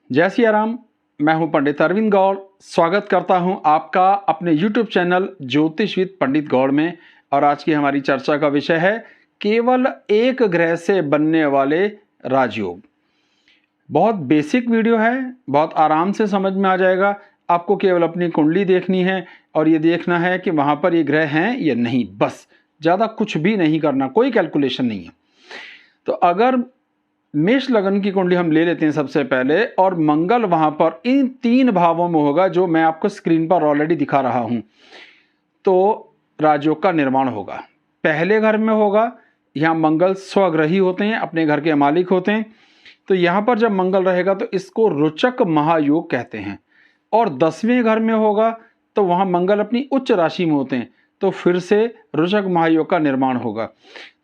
जय सिया राम। मैं हूं पंडित अरविंद गौड़। स्वागत करता हूं आपका अपने YouTube चैनल ज्योतिष विद पंडित गौड़ में। और आज की हमारी चर्चा का विषय है केवल एक ग्रह से बनने वाले राजयोग। बहुत बेसिक वीडियो है, बहुत आराम से समझ में आ जाएगा। आपको केवल अपनी कुंडली देखनी है और ये देखना है कि वहां पर ये ग्रह हैं या नहीं, बस। ज़्यादा कुछ भी नहीं करना, कोई कैलकुलेशन नहीं है। तो अगर मेष लगन की कुंडली हम ले लेते हैं सबसे पहले, और मंगल वहां पर इन 3 भावों में होगा जो मैं आपको स्क्रीन पर ऑलरेडी दिखा रहा हूं, तो राजयोग का निर्माण होगा। पहले घर में होगा, यहां मंगल स्वग्रही होते हैं, अपने घर के मालिक होते हैं। तो यहां पर जब मंगल रहेगा तो इसको रुचक महायोग कहते हैं। और 10वें घर में होगा तो वहां मंगल अपनी उच्च राशि में होते हैं, तो फिर से रुचक महायोग का निर्माण होगा।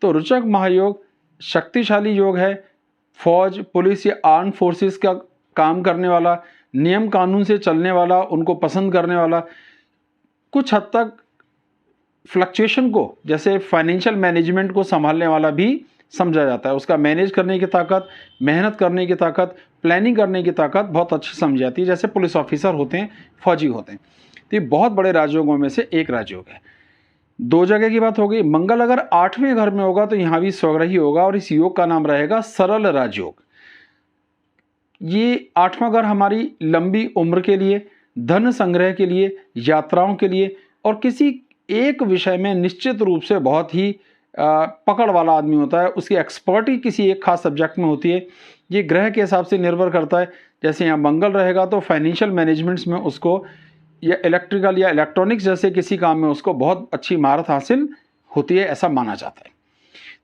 तो रुचक महायोग शक्तिशाली योग है। फौज, पुलिस या आर्म फोर्सेस का काम करने वाला, नियम कानून से चलने वाला, उनको पसंद करने वाला, कुछ हद तक फ्लक्चुएशन को, जैसे फाइनेंशियल मैनेजमेंट को संभालने वाला भी समझा जाता है। उसका मैनेज करने की ताकत, मेहनत करने की ताकत, प्लानिंग करने की ताकत बहुत अच्छी समझी जाती है, जैसे पुलिस ऑफिसर होते हैं, फौजी होते हैं। तो ये बहुत बड़े राजयोगों में से एक राजयोग है। 2 जगह की बात हो गई। मंगल अगर 8वें घर में होगा तो यहां भी स्वग्रही होगा और इस योग का नाम रहेगा सरल राजयोग। ये 8वां घर हमारी लंबी उम्र के लिए, धन संग्रह के लिए, यात्राओं के लिए और किसी एक विषय में निश्चित रूप से बहुत ही पकड़ वाला आदमी होता है। उसकी एक्सपर्टी किसी एक खास सब्जेक्ट में होती है। ये ग्रह के हिसाब से निर्भर करता है। जैसे यहाँ मंगल रहेगा तो फाइनेंशियल मैनेजमेंट्स में उसको, या इलेक्ट्रिकल या इलेक्ट्रॉनिक्स जैसे किसी काम में उसको बहुत अच्छी महारत हासिल होती है, ऐसा माना जाता है।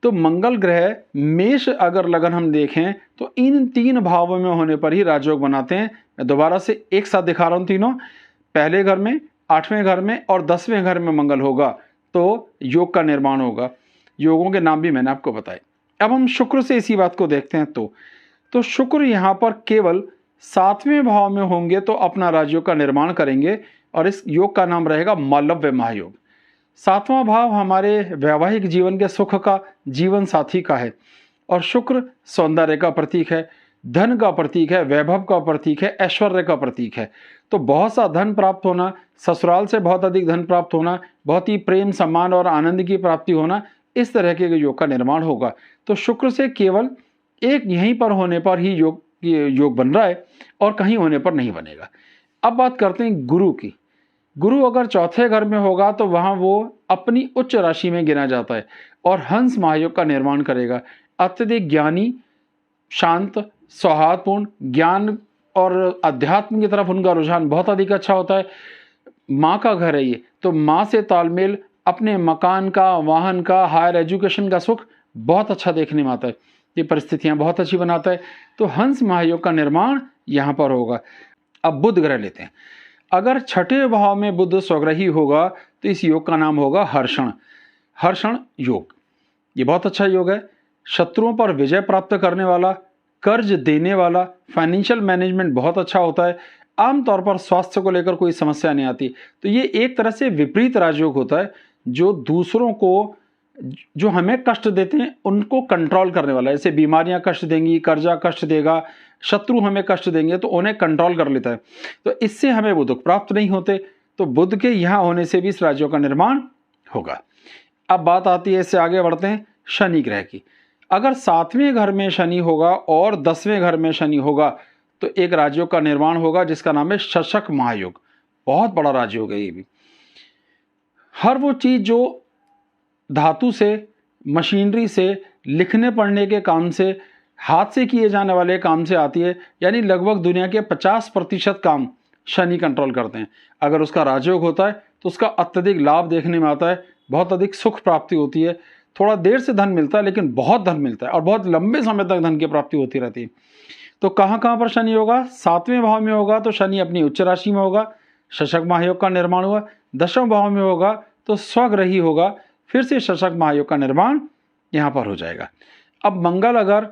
तो मंगल ग्रह मेष अगर लगन हम देखें तो इन 3 भावों में होने पर ही राजयोग बनाते हैं। मैं दोबारा से एक साथ दिखा रहा हूं तीनों। पहले घर में, 8वें घर में और 10वें घर में मंगल होगा तो योग का निर्माण होगा। योगों के नाम भी मैंने आपको बताए। अब हम शुक्र से इसी बात को देखते हैं। तो शुक्र यहाँ पर केवल 7वें भाव में होंगे तो अपना राजयोग का निर्माण करेंगे और इस योग का नाम रहेगा मालव्य महायोग। 7वां भाव हमारे वैवाहिक जीवन के सुख का, जीवन साथी का है। और शुक्र सौंदर्य का प्रतीक है, धन का प्रतीक है, वैभव का प्रतीक है, ऐश्वर्य का प्रतीक है। तो बहुत सा धन प्राप्त होना, ससुराल से बहुत अधिक धन प्राप्त होना, बहुत ही प्रेम, सम्मान और आनंद की प्राप्ति होना, इस तरह के योग का निर्माण होगा। तो शुक्र से केवल एक यहीं पर होने पर ही योग बन रहा है और कहीं होने पर नहीं बनेगा। अब बात करते हैं गुरु की। गुरु अगर 4थे घर में होगा तो वहां वो अपनी उच्च राशि में गिना जाता है और हंस महायोग का निर्माण करेगा। अत्यधिक ज्ञानी, शांत, सौहार्दपूर्ण, ज्ञान और अध्यात्म की तरफ उनका रुझान बहुत अधिक अच्छा होता है। माँ का घर है ये, तो माँ से तालमेल, अपने मकान का, वाहन का, हायर एजुकेशन का सुख बहुत अच्छा देखने में आता है। ये परिस्थितियां बहुत अच्छी बनाता है। तो हंस महायोग का निर्माण यहां पर होगा। अब बुध ग्रह लेते हैं। अगर 6ठे भाव में बुध स्वग्रही होगा तो इस योग का नाम होगा हर्षण। हर्षण योग ये बहुत अच्छा योग है। शत्रुओं पर विजय प्राप्त करने वाला, कर्ज देने वाला, फाइनेंशियल मैनेजमेंट बहुत अच्छा होता है। आमतौर पर स्वास्थ्य को लेकर कोई समस्या नहीं आती। तो ये एक तरह से विपरीत राजयोग होता है, जो दूसरों को, जो हमें कष्ट देते हैं उनको कंट्रोल करने वाला है। जैसे बीमारियां कष्ट देंगी, कर्जा कष्ट देगा, शत्रु हमें कष्ट देंगे तो उन्हें कंट्रोल कर लेता है। तो इससे हमें वो दुख प्राप्त नहीं होते। तो बुध के यहाँ होने से भी इस राजयोग का निर्माण होगा। अब बात आती है, इससे आगे बढ़ते हैं शनि ग्रह की। अगर 7वें घर में शनि होगा और 10वें घर में शनि होगा तो एक राजयोग का निर्माण होगा जिसका नाम है शशक महायोग। बहुत बड़ा राजयोग है ये भी। हर वो चीज जो धातु से, मशीनरी से, लिखने पढ़ने के काम से, हाथ से किए जाने वाले काम से आती है, यानी लगभग दुनिया के 50% काम शनि कंट्रोल करते हैं। अगर उसका राजयोग होता है तो उसका अत्यधिक लाभ देखने में आता है, बहुत अधिक सुख प्राप्ति होती है। थोड़ा देर से धन मिलता है लेकिन बहुत धन मिलता है और बहुत लंबे समय तक धन की प्राप्ति होती रहती है। तो कहाँ कहाँ पर शनि होगा? 7वें भाव में होगा तो शनि अपनी उच्च राशि में होगा, शशक महायोग का निर्माण हुआ। 10वें भाव में होगा तो स्वग्रही होगा, फिर से शशक महायोग का निर्माण यहां पर हो जाएगा। अब मंगल अगर,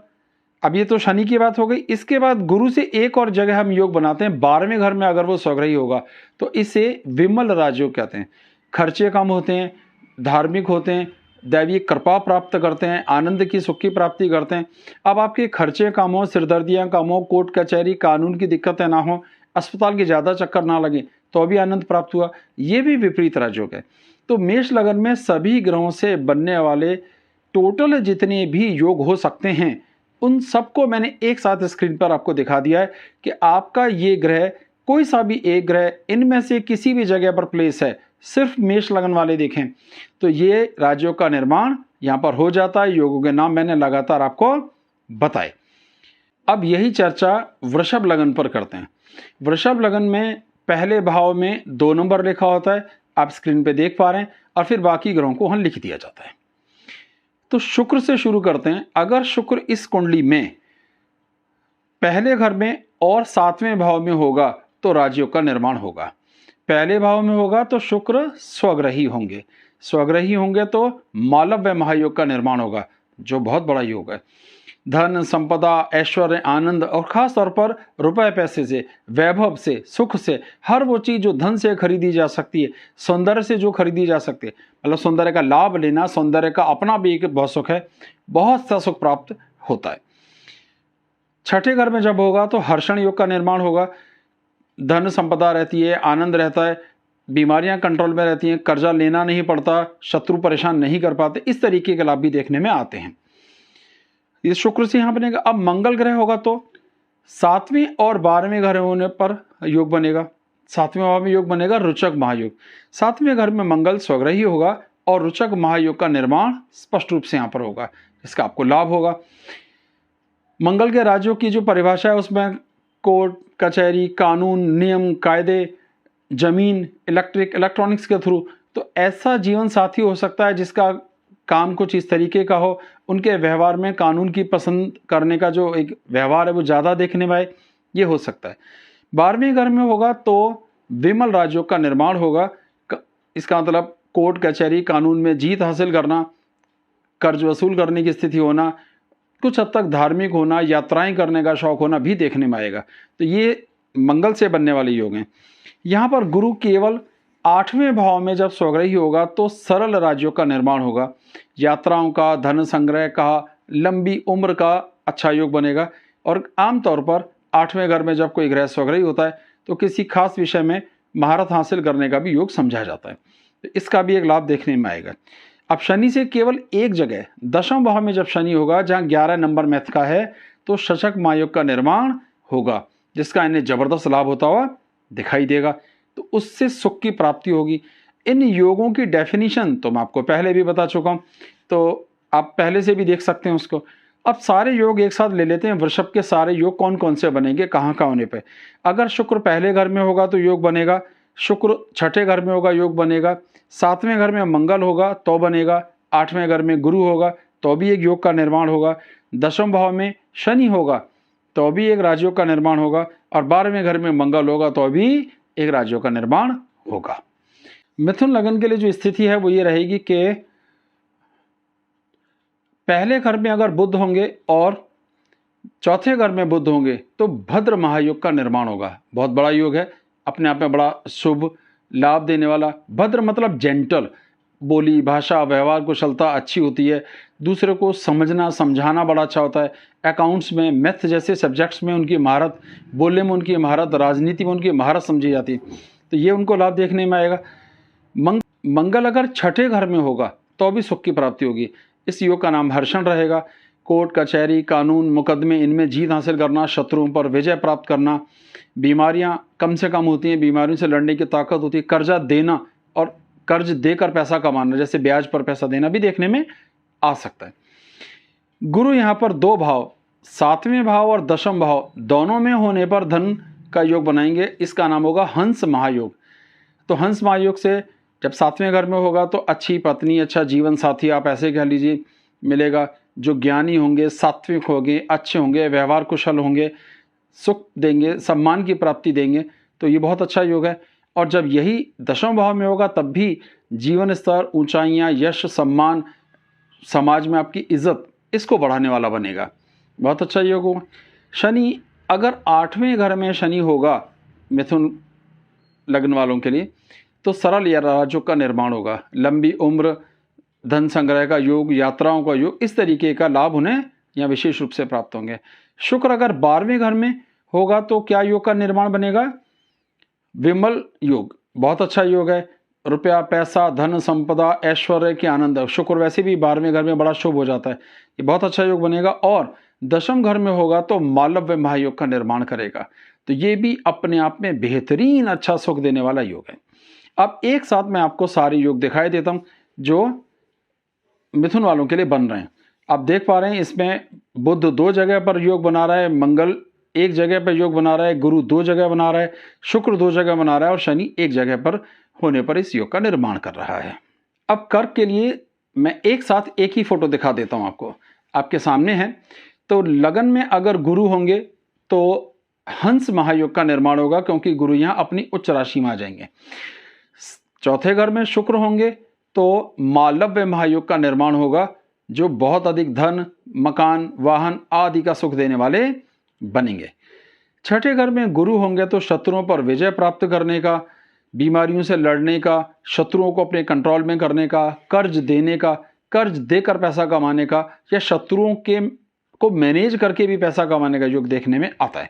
अब ये तो शनि की बात हो गई। इसके बाद गुरु से एक और जगह हम योग बनाते हैं। 12वें घर में अगर वो स्वग्रही होगा तो इसे विमल राजयोग कहते हैं। खर्चे कम होते हैं, धार्मिक होते हैं, दैवीय कृपा प्राप्त करते हैं, आनंद की सुख की प्राप्ति करते हैं। अब आपके खर्चे कम हो, सिरदर्दियाँ कम हो, कोर्ट कचहरी कानून की दिक्कतें ना हो, अस्पताल के ज़्यादा चक्कर ना लगे, तो भी आनंद प्राप्त हुआ। ये भी विपरीत राजयोग है। तो मेष लगन में सभी ग्रहों से बनने वाले टोटल जितने भी योग हो सकते हैं, उन सबको मैंने एक साथ स्क्रीन पर आपको दिखा दिया है कि आपका ये ग्रह, कोई सा भी एक ग्रह इनमें से किसी भी जगह पर प्लेस है, सिर्फ मेष लगन वाले देखें तो ये राजयोग का निर्माण यहाँ पर हो जाता है। योगों के नाम मैंने लगातार आपको बताए। अब यही चर्चा वृषभ लगन पर करते हैं। वृषभ लगन में पहले भाव में 2 नंबर लिखा होता है, आप स्क्रीन पे देख पा रहे हैं, और फिर बाकी ग्रहों को वहां लिख दिया जाता है। तो शुक्र से शुरू करते हैं। अगर शुक्र इस कुंडली में पहले घर में और 7वें भाव में होगा तो राजयोग का निर्माण होगा। पहले भाव में होगा तो शुक्र स्वग्रही होंगे, स्वग्रही होंगे तो मालव्य महायोग का निर्माण होगा, जो बहुत बड़ा योग है। धन, संपदा, ऐश्वर्य, आनंद और खास तौर पर रुपए पैसे से, वैभव से, सुख से, हर वो चीज़ जो धन से खरीदी जा सकती है, सौंदर्य से जो खरीदी जा सकती है, मतलब सौंदर्य का लाभ लेना, सौंदर्य का अपना भी एक बहुत सुख है, बहुत सा सुख प्राप्त होता है। छठे घर में जब होगा तो हर्षण योग का निर्माण होगा। धन संपदा रहती है, आनंद रहता है, बीमारियां कंट्रोल में रहती हैं, कर्जा लेना नहीं पड़ता, शत्रु परेशान नहीं कर पाते, इस तरीके के लाभ भी देखने में आते हैं। ये शुक्र से यहां बनेगा। अब मंगल ग्रह होगा तो 7वें और 12वें घर होने पर योग बनेगा। 7वें भाव में योग बनेगा रुचक महायोग। 7वें घर में मंगल स्वग्रही होगा और रुचक महायोग का निर्माण स्पष्ट रूप से यहां पर होगा, इसका आपको लाभ होगा। मंगल के राजयोग की जो परिभाषा है उसमें कोर्ट कचहरी, कानून, नियम, कायदे, जमीन, इलेक्ट्रॉनिक्स के थ्रू, तो ऐसा जीवन साथी हो सकता है जिसका काम कुछ इस तरीके का हो, उनके व्यवहार में कानून की पसंद करने का जो एक व्यवहार है वो ज़्यादा देखने में आए, ये हो सकता है। 12वें घर में होगा तो विमल राजयोग का निर्माण होगा। इसका मतलब कोर्ट कचहरी कानून में जीत हासिल करना, कर्ज वसूल करने की स्थिति होना, कुछ हद तक धार्मिक होना, यात्राएं करने का शौक होना भी देखने में आएगा। तो ये मंगल से बनने वाले योग हैं। यहाँ पर गुरु केवल 8वें भाव में जब स्वग्रही होगा तो सरल राज्यों का निर्माण होगा, यात्राओं का, धन संग्रह का, लंबी उम्र का अच्छा योग बनेगा। और आमतौर पर 8वें घर में जब कोई ग्रह स्वग्रही होता है तो किसी खास विषय में महारत हासिल करने का भी योग समझा जाता है, तो इसका भी एक लाभ देखने में आएगा। अब शनि से केवल एक जगह 10वें भाव में जब शनि होगा, जहाँ 11 नंबर मैथ का है, तो शशक महायोग का निर्माण होगा, जिसका इन्हें जबरदस्त लाभ होता हुआ दिखाई देगा। तो उससे सुख की प्राप्ति होगी। इन योगों की डेफिनेशन तो मैं आपको पहले भी बता चुका हूँ, तो आप पहले से भी देख सकते हैं उसको। अब सारे योग एक साथ ले लेते हैं। वृषभ के सारे योग कौन कौन से बनेंगे, कहाँ कहाँ होने पे। अगर शुक्र पहले घर में होगा तो योग बनेगा, शुक्र छठे घर में होगा योग बनेगा, 7वें घर में मंगल होगा तो बनेगा, 8वें घर में गुरु होगा तो भी एक योग का निर्माण होगा, 10वें भाव में शनि होगा तो भी एक राजयोग का निर्माण होगा, और 12वें घर में मंगल होगा तो भी एक राजयोग का निर्माण होगा। मिथुन लगन के लिए जो स्थिति है वो ये रहेगी कि पहले घर में अगर बुध होंगे और चौथे घर में बुध होंगे तो भद्र महायोग का निर्माण होगा। बहुत बड़ा योग है, अपने आप में बड़ा शुभ लाभ देने वाला। भद्र मतलब जेंटल, बोली भाषा व्यवहार कुशलता अच्छी होती है, दूसरे को समझना समझाना बड़ा अच्छा होता है। अकाउंट्स में, मैथ जैसे सब्जेक्ट्स में उनकी महारत, बोलने में उनकी महारत, राजनीति में उनकी महारत समझी जाती है, तो ये उनको लाभ देखने में आएगा। मंगल अगर छठे घर में होगा तो भी सुख की प्राप्ति होगी। इस योग का नाम हर्षण रहेगा। कोर्ट कचहरी कानून मुकदमे इनमें जीत हासिल करना, शत्रुओं पर विजय प्राप्त करना, बीमारियां कम से कम होती हैं, बीमारियों से लड़ने की ताकत होती है, कर्जा देना और कर्ज देकर पैसा कमाना, जैसे ब्याज पर पैसा देना भी देखने में आ सकता है। गुरु यहाँ पर 2 भाव 7वें भाव और 10वें भाव दोनों में होने पर धन का योग बनाएंगे, इसका नाम होगा हंस महायोग। तो हंस महायोग से जब 7वें घर में होगा तो अच्छी पत्नी, अच्छा जीवन साथी आप ऐसे कह लीजिए मिलेगा, जो ज्ञानी होंगे, सात्विक होंगे, अच्छे होंगे, व्यवहार कुशल होंगे, सुख देंगे, सम्मान की प्राप्ति देंगे, तो ये बहुत अच्छा योग है। और जब यही 10वें भाव में होगा तब भी जीवन स्तर, ऊंचाइयां, यश, सम्मान, समाज में आपकी इज्जत, इसको बढ़ाने वाला बनेगा। बहुत अच्छा योग होगा। शनि अगर 8वें घर में शनि होगा मिथुन लग्न वालों के लिए तो सरल या राजयोग का निर्माण होगा, लंबी उम्र, धन संग्रह का योग, यात्राओं का योग, इस तरीके का लाभ उन्हें यहाँ विशेष रूप से प्राप्त होंगे। शुक्र अगर 12वें घर में होगा तो क्या योग का निर्माण बनेगा? विमल योग, बहुत अच्छा योग है। रुपया, पैसा, धन संपदा, ऐश्वर्य के आनंद। शुक्र वैसे भी 12वें घर में बड़ा शुभ हो जाता है, ये बहुत अच्छा योग बनेगा। और 10वें घर में होगा तो मालव्य महायोग का निर्माण करेगा, तो ये भी अपने आप में बेहतरीन अच्छा सुख देने वाला योग है। अब एक साथ मैं आपको सारे योग दिखाई देता हूं जो मिथुन वालों के लिए बन रहे हैं। आप देख पा रहे हैं इसमें बुध 2 जगह पर योग बना रहा है, मंगल 1 जगह पर योग बना रहा है, गुरु 2 जगह बना रहा है, शुक्र 2 जगह बना रहा है और शनि 1 जगह पर होने पर इस योग का निर्माण कर रहा है। अब कर्क के लिए मैं एक साथ एक ही फोटो दिखा देता हूं आपको, आपके सामने है। तो लगन में अगर गुरु होंगे तो हंस महायोग का निर्माण होगा, क्योंकि गुरु यहां अपनी उच्च राशि में आ जाएंगे। चौथे घर में शुक्र होंगे तो मालव्य महायोग का निर्माण होगा, जो बहुत अधिक धन, मकान, वाहन आदि का सुख देने वाले बनेंगे। छठे घर में गुरु होंगे तो शत्रुओं पर विजय प्राप्त करने का, बीमारियों से लड़ने का, शत्रुओं को अपने कंट्रोल में करने का, कर्ज देने का, कर्ज देकर पैसा कमाने का, या शत्रुओं के को मैनेज करके भी पैसा कमाने का योग देखने में आता है।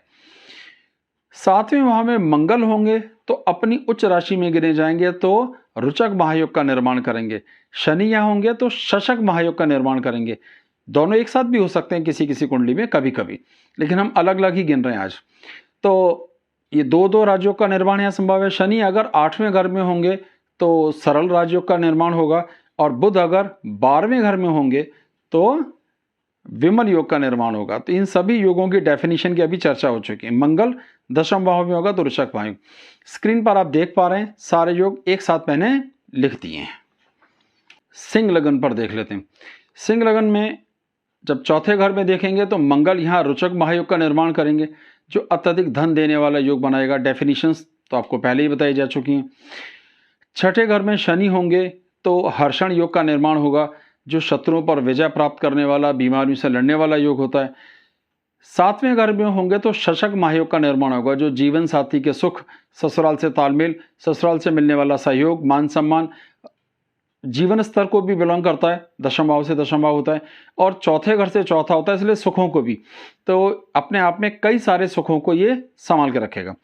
7वें भाव में मंगल होंगे तो अपनी उच्च राशि में गिने जाएंगे तो रुचक महायोग का निर्माण करेंगे। शनि यहां होंगे तो शशक महायोग का निर्माण करेंगे। दोनों एक साथ भी हो सकते हैं किसी किसी कुंडली में कभी कभी, लेकिन हम अलग अलग ही गिन रहे हैं आज। तो ये 2-2 राजयोग का निर्माण यहाँ संभव है। शनि अगर 8वें घर में होंगे तो सरल राजयोग का निर्माण होगा, और बुध अगर 12वें घर में होंगे तो विमल योग का निर्माण होगा। तो इन सभी योगों की डेफिनेशन की अभी चर्चा हो चुकी है। मंगल 10वें भाव में होगा तो वृषभ भाव। स्क्रीन पर आप देख पा रहे हैं सारे योग एक साथ मैंने लिख दिए हैं। सिंह लगन पर देख लेते हैं। सिंह लगन में जब चौथे घर में देखेंगे तो मंगल यहाँ रुचक महायोग का निर्माण करेंगे, जो अत्यधिक धन देने वाला योग बनाएगा। डेफिनेशंस तो आपको पहले ही बताई जा चुकी हैं। छठे घर में शनि होंगे तो हर्षण योग का निर्माण होगा, जो शत्रुओं पर विजय प्राप्त करने वाला, बीमारियों से लड़ने वाला योग होता है। 7वें घर में होंगे तो शशक महायोग का निर्माण होगा, जो जीवन साथी के सुख, ससुराल से तालमेल, ससुराल से मिलने वाला सहयोग, मान सम्मान, जीवन स्तर को भी बिलोंग करता है। 10वें भाव से 10वां भाव होता है और चौथे घर से चौथा होता है, इसलिए सुखों को भी, तो अपने आप में कई सारे सुखों को ये संभाल के रखेगा।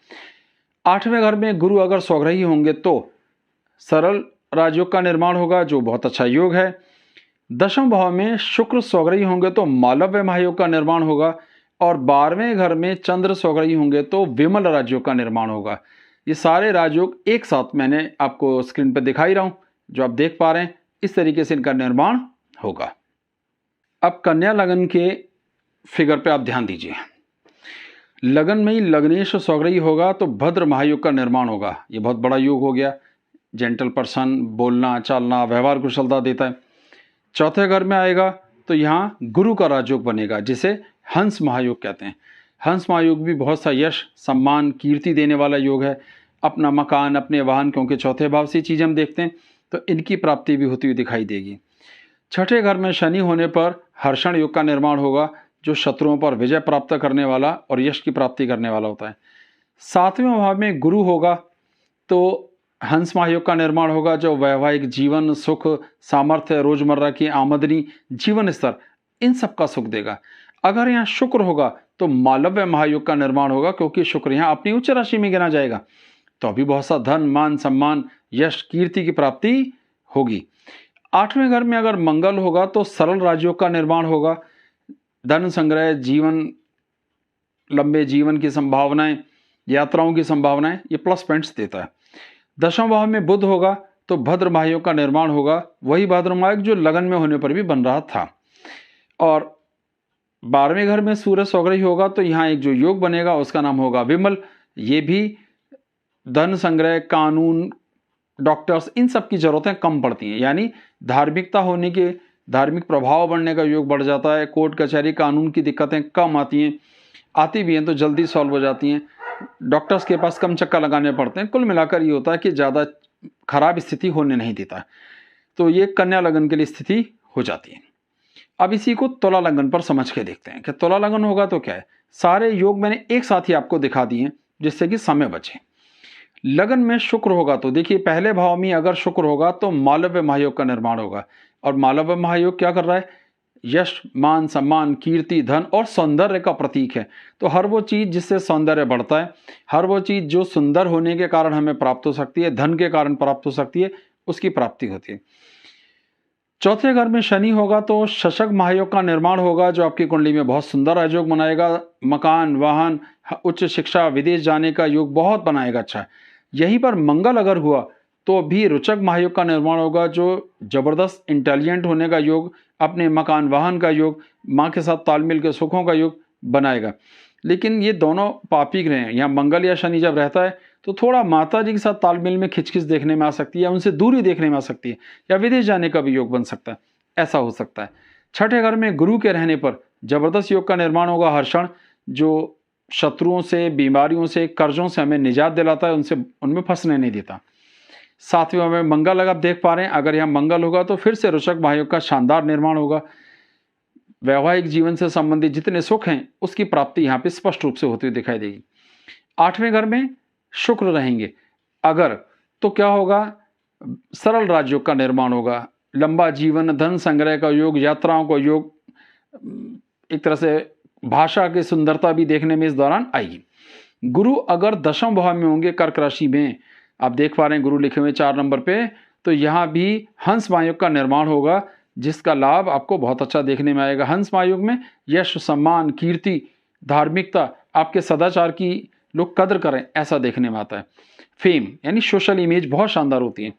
8वें घर में गुरु अगर स्वग्रही होंगे तो सरल राजयोग का निर्माण होगा, जो बहुत अच्छा योग है। 10वें भाव में शुक्र स्वग्रही होंगे तो मालव्य महायोग का निर्माण होगा, और 12वें घर में चंद्र स्वग्रही होंगे तो विमल राजयोग का निर्माण होगा। ये सारे राजयोग एक साथ मैंने आपको स्क्रीन पर दिखाई रहा हूं, जो आप देख पा रहे हैं। इस तरीके से इनका निर्माण होगा। अब कन्या लगन के फिगर पे आप ध्यान दीजिए। लगन में ही लग्नेश स्वग्रही होगा तो भद्र महायोग का निर्माण होगा। ये बहुत बड़ा योग हो गया। जेंटल पर्सन, बोलना चालना, व्यवहार कुशलता देता है। चौथे घर में आएगा तो यहाँ गुरु का राजयोग बनेगा, जिसे हंस महायोग कहते हैं। हंस महायोग भी बहुत सा यश, सम्मान, कीर्ति देने वाला योग है। अपना मकान, अपने वाहन, क्योंकि चौथे भाव से चीज़ हम देखते हैं, तो इनकी प्राप्ति भी होती हुई दिखाई देगी। छठे घर में शनि होने पर हर्षण योग का निर्माण होगा, जो शत्रुओं पर विजय प्राप्त करने वाला और यश की प्राप्ति करने वाला होता है। 7वें भाव में गुरु होगा तो हंस महायोग का निर्माण होगा, जो वैवाहिक जीवन, सुख, सामर्थ्य, रोजमर्रा की आमदनी, जीवन स्तर, इन सब का सुख देगा। अगर यहाँ शुक्र होगा तो मालव्य महायोग का निर्माण होगा, क्योंकि शुक्र यहाँ अपनी उच्च राशि में गिना जाएगा, तो अभी बहुत सा धन, मान सम्मान, यश, कीर्ति की प्राप्ति होगी। 8वें घर में अगर मंगल होगा तो सरल राजयोग का निर्माण होगा। धन संग्रह, जीवन, लंबे जीवन की संभावनाएं, यात्राओं की संभावनाएं, ये प्लस पॉइंट्स देता है। 10वें भाव में बुध होगा तो भद्र महायोग का निर्माण होगा, वही भद्र महायोग जो लगन में होने पर भी बन रहा था। और 12वें घर में सूर्य स्वग्रही होगा तो यहाँ एक जो योग बनेगा उसका नाम होगा विमल। ये भी धन संग्रह, कानून, डॉक्टर्स, इन सब की जरूरतें कम पड़ती हैं, यानी धार्मिकता होने के, धार्मिक प्रभाव बढ़ने का योग बढ़ जाता है। कोर्ट कचहरी, कानून की दिक्कतें कम आती हैं, आती भी हैं तो जल्दी सॉल्व हो जाती हैं। डॉक्टर्स के पास कम चक्कर लगाने पड़ते हैं। कुल मिलाकर ये होता है कि ज़्यादा खराब स्थिति होने नहीं देता। तो ये कन्या लगन के लिए स्थिति हो जाती है। अब इसी को तुला लगन पर समझ के देखते हैं कि तुला लगन होगा तो क्या है। सारे योग मैंने एक साथ ही आपको दिखा दिए जिससे कि समय बचे। लगन में शुक्र होगा तो देखिए, पहले भाव में अगर शुक्र होगा तो मालव्य महायोग का निर्माण होगा। और मालव्य महायोग क्या कर रहा है? यश, मान, सम्मान, कीर्ति, धन और सौंदर्य का प्रतीक है। तो हर वो चीज़ जिससे सौंदर्य बढ़ता है, हर वो चीज़ जो सुंदर होने के कारण हमें प्राप्त हो सकती है, धन के कारण प्राप्त हो सकती है, उसकी प्राप्ति होती है। चौथे घर में शनि होगा तो शशक महायोग का निर्माण होगा, जो आपकी कुंडली में बहुत सुंदर राजयोग बनाएगा। मकान, वाहन, उच्च शिक्षा, विदेश जाने का योग बहुत बनाएगा। अच्छा, यहीं पर मंगल अगर हुआ तो भी रोचक महायोग का निर्माण होगा, जो जबरदस्त इंटेलिजेंट होने का योग, अपने मकान वाहन का योग, माँ के साथ तालमेल के सुखों का योग बनाएगा। लेकिन ये दोनों पापी ग्रह हैं। यहाँ मंगल या शनि जब रहता है तो थोड़ा माता जी के साथ तालमेल में खिचखिच देखने में आ सकती है, उनसे दूरी देखने में आ सकती है, या विदेश जाने का भी योग बन सकता है, ऐसा हो सकता है। छठे घर में गुरु के रहने पर जबरदस्त योग का निर्माण होगा। हर्षण, जो शत्रुओं से, बीमारियों से, कर्जों से हमें निजात दिलाता है, उनमें फंसने नहीं देता। सातवें में मंगल अगर आप देख पा रहे हैं, अगर यहाँ मंगल होगा तो फिर से रोचक महायोग का शानदार निर्माण होगा। वैवाहिक जीवन से संबंधित जितने सुख हैं उसकी प्राप्ति यहाँ पे स्पष्ट रूप से होती हुई दिखाई देगी। आठवें घर में शुक्र रहेंगे अगर, तो क्या होगा? सरल राजयोग का निर्माण होगा। लंबा जीवन, धन संग्रह का योग, यात्राओं का योग, एक तरह से भाषा की सुंदरता भी देखने में इस दौरान आएगी। गुरु अगर दशम भाव में होंगे, कर्क राशि में, आप देख पा रहे हैं गुरु लिखे हुए 4 नंबर पे, तो यहाँ भी हंस महायोग का निर्माण होगा, जिसका लाभ आपको बहुत अच्छा देखने में आएगा। हंस महायोग में यश, सम्मान, कीर्ति, धार्मिकता, आपके सदाचार की लोग कदर करें, ऐसा देखने में आता है। फेम यानी सोशल इमेज बहुत शानदार होती है।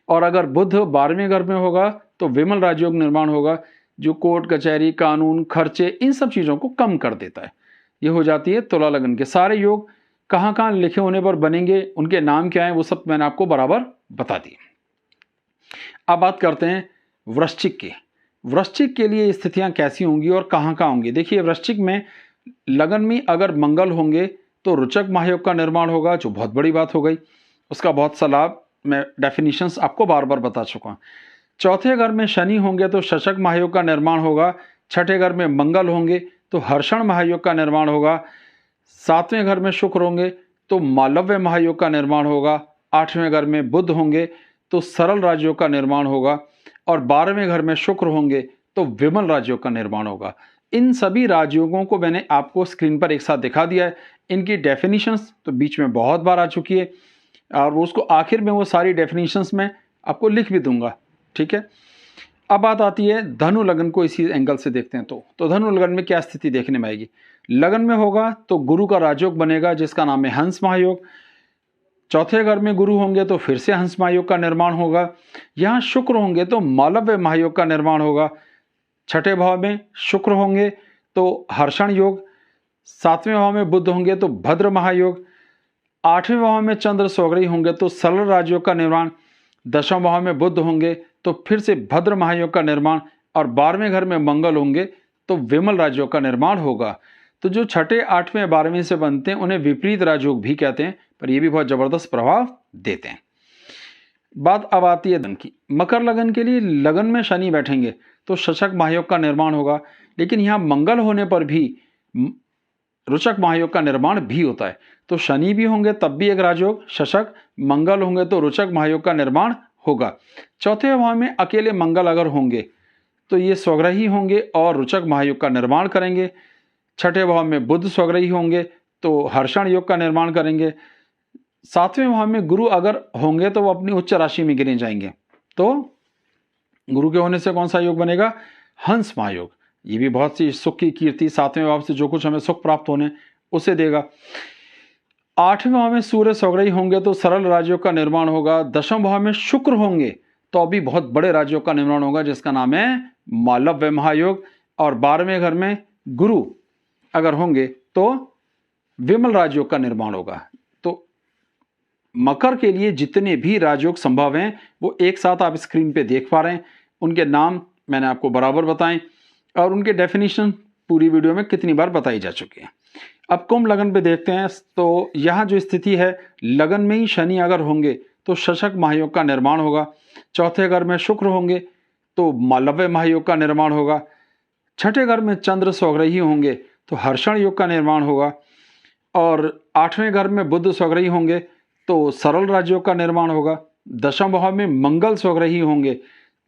और अगर बुध 12वें घर में होगा तो विमल राजयोग निर्माण होगा, जो कोर्ट कचहरी, कानून, खर्चे, इन सब चीज़ों को कम कर देता है। ये हो जाती है तुला लगन के सारे योग। कहाँ कहाँ लिखे होने पर बनेंगे, उनके नाम क्या हैं, वो सब मैंने आपको बराबर बता दिए। अब बात करते हैं वृश्चिक के। वृश्चिक के लिए स्थितियां कैसी होंगी और कहाँ कहाँ होंगी। देखिए, वृश्चिक में लगन में अगर मंगल होंगे तो रोचक महायोग का निर्माण होगा, जो बहुत बड़ी बात हो गई। उसका बहुत सा लाभ मैं डेफिनेशंस आपको बार बार बता चुका हूँ। चौथे घर में शनि होंगे तो शशक महायोग का निर्माण होगा। छठे घर में मंगल होंगे तो हर्षण महायोग का निर्माण होगा। सातवें घर में शुक्र होंगे तो मालव्य महायोग का निर्माण होगा। आठवें घर में बुध होंगे तो सरल राजयोग का निर्माण होगा। और 12वें घर में शुक्र होंगे तो विमल राजयोग का निर्माण होगा। इन सभी राजयोगों को मैंने आपको स्क्रीन पर एक साथ दिखा दिया है। इनकी डेफिनेशंस तो बीच में बहुत बार आ चुकी है, और उसको आखिर में वो सारी डेफिनेशंस में आपको लिख भी दूंगा, ठीक है। अब बात आती है धनु लगन को इसी एंगल से देखते हैं। तो धनु लगन में क्या स्थिति देखने में आएगी। लगन में होगा तो गुरु का राजयोग बनेगा, जिसका नाम है हंस महायोग। चौथे घर में गुरु होंगे तो फिर से हंस महायोग का निर्माण होगा। यहाँ शुक्र होंगे तो मालव्य महायोग का निर्माण होगा। छठे भाव में शुक्र होंगे तो हर्षण योग। सातवें भाव में बुध होंगे तो भद्र महायोग। आठवें भाव में चंद्र स्वग्रही होंगे तो सरल राजयोग का निर्माण। दशम भाव में बुध होंगे तो फिर से भद्र महायोग का निर्माण। और 12वें घर में मंगल होंगे तो विमल राजयोग का निर्माण होगा। तो जो छठे, 8वें, 12वें से बनते हैं उन्हें विपरीत राजयोग भी कहते हैं, पर ये भी बहुत जबरदस्त प्रभाव देते हैं। बात अब आती है धन की। मकर लगन के लिए लगन में शनि बैठेंगे तो शशक महायोग का निर्माण होगा। लेकिन यहाँ मंगल होने पर भी रोचक महायोग का निर्माण भी होता है। तो शनि भी होंगे तब भी एक राजयोग शशक, मंगल होंगे तो रोचक महायोग का निर्माण होगा। चौथे भाव में अकेले मंगल अगर होंगे तो ये स्वग्रही होंगे और रोचक महायोग का निर्माण करेंगे। छठे भाव में बुध स्वग्रही होंगे तो हर्षण योग का निर्माण करेंगे। सातवें भाव में गुरु अगर होंगे तो वो अपनी उच्च राशि में गिने जाएंगे। तो गुरु के होने से कौन सा योग बनेगा? हंस महायोग। ये भी बहुत सी सुख की कीर्ति, सातवें भाव से जो कुछ हमें सुख प्राप्त होने उसे देगा। आठवें भाव में सूर्य स्वग्रही होंगे तो सरल राजयोग का निर्माण होगा। दशम भाव में शुक्र होंगे तो अभी बहुत बड़े राजयोग का निर्माण होगा, जिसका नाम है मालव्य महायोग। और 12वें घर में गुरु अगर होंगे तो विमल राजयोग का निर्माण होगा। तो मकर के लिए जितने भी राजयोग संभव हैं वो एक साथ आप स्क्रीन पे देख पा रहे हैं। उनके नाम मैंने आपको बराबर बताएं और उनके डेफिनेशन पूरी वीडियो में कितनी बार बताई जा चुकी है। अब कुंभ लगन पे देखते हैं। तो यहाँ जो स्थिति है, लगन में ही शनि अगर होंगे तो शशक महायोग का निर्माण होगा। चौथे घर में शुक्र होंगे तो मालव्य महायोग का निर्माण होगा। छठे घर में चंद्र स्वग्रही होंगे तो हर्षण योग का निर्माण होगा। और आठवें घर में बुध स्वग्रही होंगे तो सरल राजयोग का निर्माण होगा। दशम भाव में मंगल स्वग्रही होंगे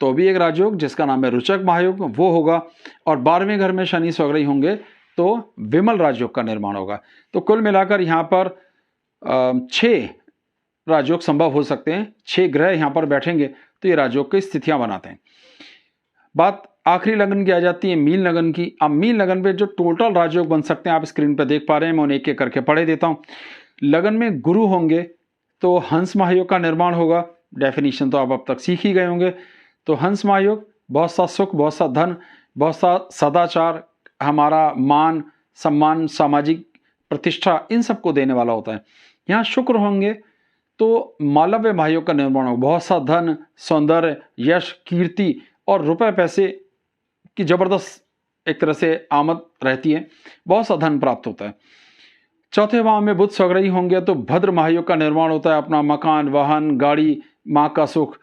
तो भी एक राजयोग जिसका नाम है रुचक महायोग वो होगा। और 12वें घर में शनि स्वग्रही होंगे तो विमल राजयोग का निर्माण होगा। तो कुल मिलाकर यहाँ पर 6 राजयोग संभव हो सकते हैं। 6 ग्रह यहाँ पर बैठेंगे तो ये राजयोग की स्थितियां बनाते हैं। बात आखिरी लगन की आ जाती है मीन लगन की। अब मीन लगन पे जो टोटल राजयोग बन सकते हैं आप स्क्रीन पर देख पा रहे हैं, मैं उन्हें एक एक करके पढ़े देता हूँ। लगन में गुरु होंगे तो हंस महायोग का निर्माण होगा। डेफिनेशन तो आप अब तक सीख ही गए होंगे। तो हंस महायोग बहुत सा सुख, बहुत सा धन, बहुत सा सदाचार, हमारा मान सम्मान, सामाजिक प्रतिष्ठा, इन सबको देने वाला होता है। यहाँ शुक्र होंगे तो मालव्य महायोग का निर्माण होगा। बहुत सा धन, सौंदर्य, यश, कीर्ति और रुपए पैसे की जबरदस्त एक तरह से आमद रहती है, बहुत सा धन प्राप्त होता है। चौथे भाव में बुध स्वग्रही होंगे तो भद्र महायोग का निर्माण होता है। अपना मकान, वाहन, गाड़ी, माँ का सुख,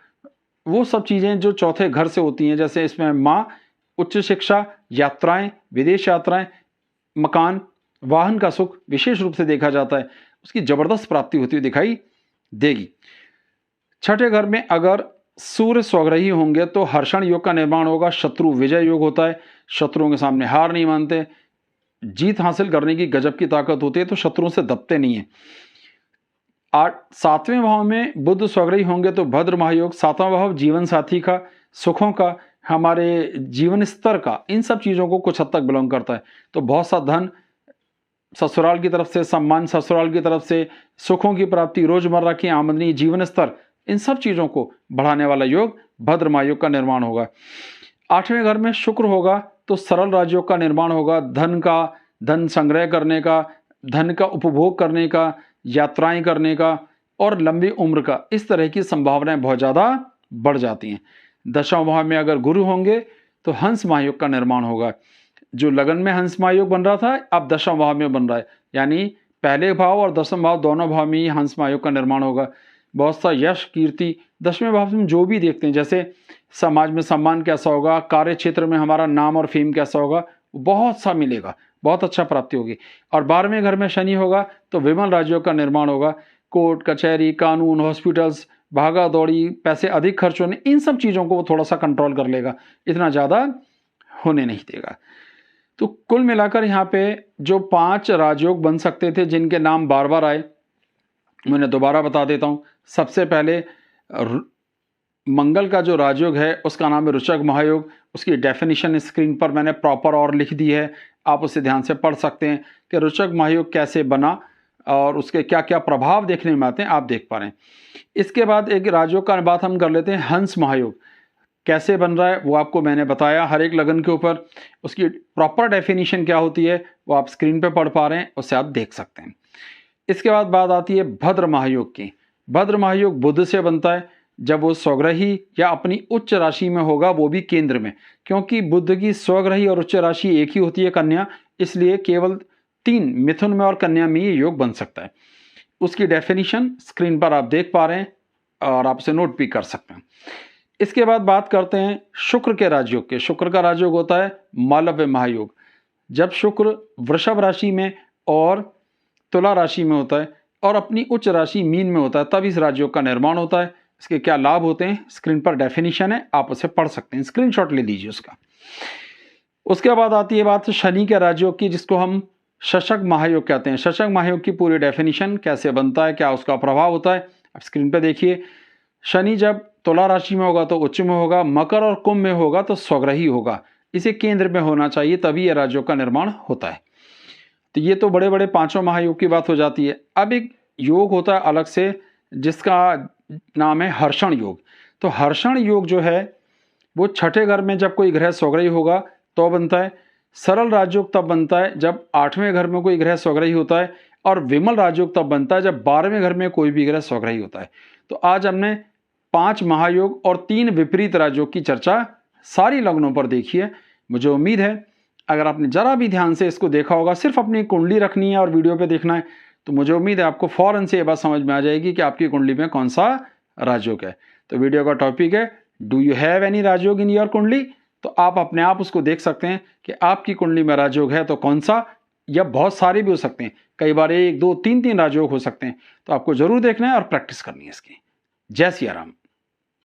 वो सब चीज़ें जो चौथे घर से होती हैं, जैसे इसमें माँ, उच्च शिक्षा, यात्राएं, विदेश यात्राएं, मकान, वाहन का सुख विशेष रूप से देखा जाता है, उसकी जबरदस्त प्राप्ति होती हुई दिखाई देगी। छठे घर में अगर सूर्य स्वग्रही होंगे तो हर्षण योग का निर्माण होगा। शत्रु विजय योग होता है। शत्रुओं के सामने हार नहीं मानते, जीत हासिल करने की गजब की ताकत होती है, तो शत्रुओं से दबते नहीं है। 7वें भाव में बुध स्वग्रही होंगे तो भद्र महायोग। 7वां भाव जीवन साथी का, सुखों का, हमारे जीवन स्तर का, इन सब चीज़ों को कुछ हद तक बिलोंग करता है। तो बहुत सा धन ससुराल की तरफ से, सम्मान ससुराल की तरफ से, सुखों की प्राप्ति, रोजमर्रा की आमदनी, जीवन स्तर, इन सब चीज़ों को बढ़ाने वाला योग भद्र महायोग का निर्माण होगा। 8वें घर में शुक्र होगा तो सरल राजयोग का निर्माण होगा। धन का, धन संग्रह करने का, धन का उपभोग करने का, यात्राएं करने का और लंबी उम्र का, इस तरह की संभावनाएं बहुत ज़्यादा बढ़ जाती हैं। 10वां भाव में अगर गुरु होंगे तो हंस महायोग का निर्माण होगा। जो लगन में हंस महायोग बन रहा था अब 10वां भाव में बन रहा है, यानी पहले भाव और 10वां भाव दोनों भाव में ही हंस महायोग का निर्माण होगा। बहुत सा यश, कीर्ति, 10वें भाव में जो भी देखते हैं, जैसे समाज में सम्मान कैसा होगा, कार्य क्षेत्र में हमारा नाम और फेम कैसा होगा, बहुत सा मिलेगा, बहुत अच्छा प्राप्ति होगी। और 12वें घर में शनि होगा तो विमल राजयोग का निर्माण होगा। कोर्ट कचहरी, कानून, हॉस्पिटल्स, भागा दौड़ी, पैसे अधिक खर्च होने, इन सब चीज़ों को वो थोड़ा सा कंट्रोल कर लेगा, इतना ज़्यादा होने नहीं देगा। तो कुल मिलाकर यहाँ पे जो 5 राजयोग बन सकते थे जिनके नाम बार बार आए, मैं दोबारा बता देता हूँ। सबसे पहले मंगल का जो राजयोग है उसका नाम है रुचक महायोग। उसकी डेफिनेशन स्क्रीन पर मैंने प्रॉपर और लिख दी है, आप उसे ध्यान से पढ़ सकते हैं कि रुचक महायोग कैसे बना और उसके क्या क्या प्रभाव देखने में आते हैं, आप देख पा रहे हैं। इसके बाद एक राजयोग का बात हम कर लेते हैं, हंस महायोग कैसे बन रहा है वो आपको मैंने बताया हर एक लगन के ऊपर। उसकी प्रॉपर डेफिनेशन क्या होती है वो आप स्क्रीन पे पढ़ पा रहे हैं, उससे आप देख सकते हैं। इसके बाद बात आती है भद्र महायोग की। भद्र महायोग बुध से बनता है जब वो स्वग्रही या अपनी उच्च राशि में होगा, वो भी केंद्र में, क्योंकि बुध की स्वग्रही और उच्च राशि एक ही होती है कन्या, इसलिए केवल 3 मिथुन में और कन्या में ये योग बन सकता है। उसकी डेफिनेशन स्क्रीन पर आप देख पा रहे हैं और आप उसे नोट भी कर सकते हैं। इसके बाद बात करते हैं शुक्र के राजयोग के। शुक्र का राजयोग होता है मालव्य महायोग। जब शुक्र वृषभ राशि में और तुला राशि में होता है और अपनी उच्च राशि मीन में होता है, तब इस राजयोग का निर्माण होता है। इसके क्या लाभ होते हैं स्क्रीन पर डेफिनेशन है, आप उसे पढ़ सकते हैं, स्क्रीनशॉट ले लीजिए उसका। उसके बाद आती है बात शनि के राजयोग की, जिसको हम शशक महायोग कहते हैं। शशक महायोग की पूरी डेफिनेशन कैसे बनता है, क्या उसका प्रभाव होता है, आप स्क्रीन पर देखिए। शनि जब तुला राशि में होगा तो उच्च में होगा, मकर और कुंभ में होगा तो स्वग्रही होगा। इसे केंद्र में होना चाहिए, तभी यह राजयोग का निर्माण होता है। तो ये तो बड़े बड़े 5 महायोग की बात हो जाती है। अब एक योग होता है अलग से जिसका नाम है हर्षण योग। तो हर्षण योग जो है वो छठे घर में जब कोई ग्रह स्वग्रही होगा तो बनता है। सरल राजयोग तब बनता है जब 8वें घर में कोई ग्रह स्वग्रही होता है, और विमल राजयोग तब बनता है जब 12वें घर में कोई भी ग्रह स्वग्रही होता है। तो आज हमने 5 महायोग और 3 विपरीत राजयोग की चर्चा सारी लग्नों पर देखी है। मुझे उम्मीद है अगर आपने जरा भी ध्यान से इसको देखा होगा, सिर्फ अपनी कुंडली रखनी है और वीडियो पे देखना है, तो मुझे उम्मीद है आपको फौरन से ये बात समझ में आ जाएगी कि आपकी कुंडली में कौन सा राजयोग है। तो वीडियो का टॉपिक है do you have any Rajyog in your kundli. तो आप अपने आप उसको देख सकते हैं कि आपकी कुंडली में राजयोग है तो कौन सा, या बहुत सारे भी हो सकते हैं, कई बार 1, 2, 3 राजयोग हो सकते हैं। तो आपको जरूर देखना है और प्रैक्टिस करनी है इसकी। जय सिया राम।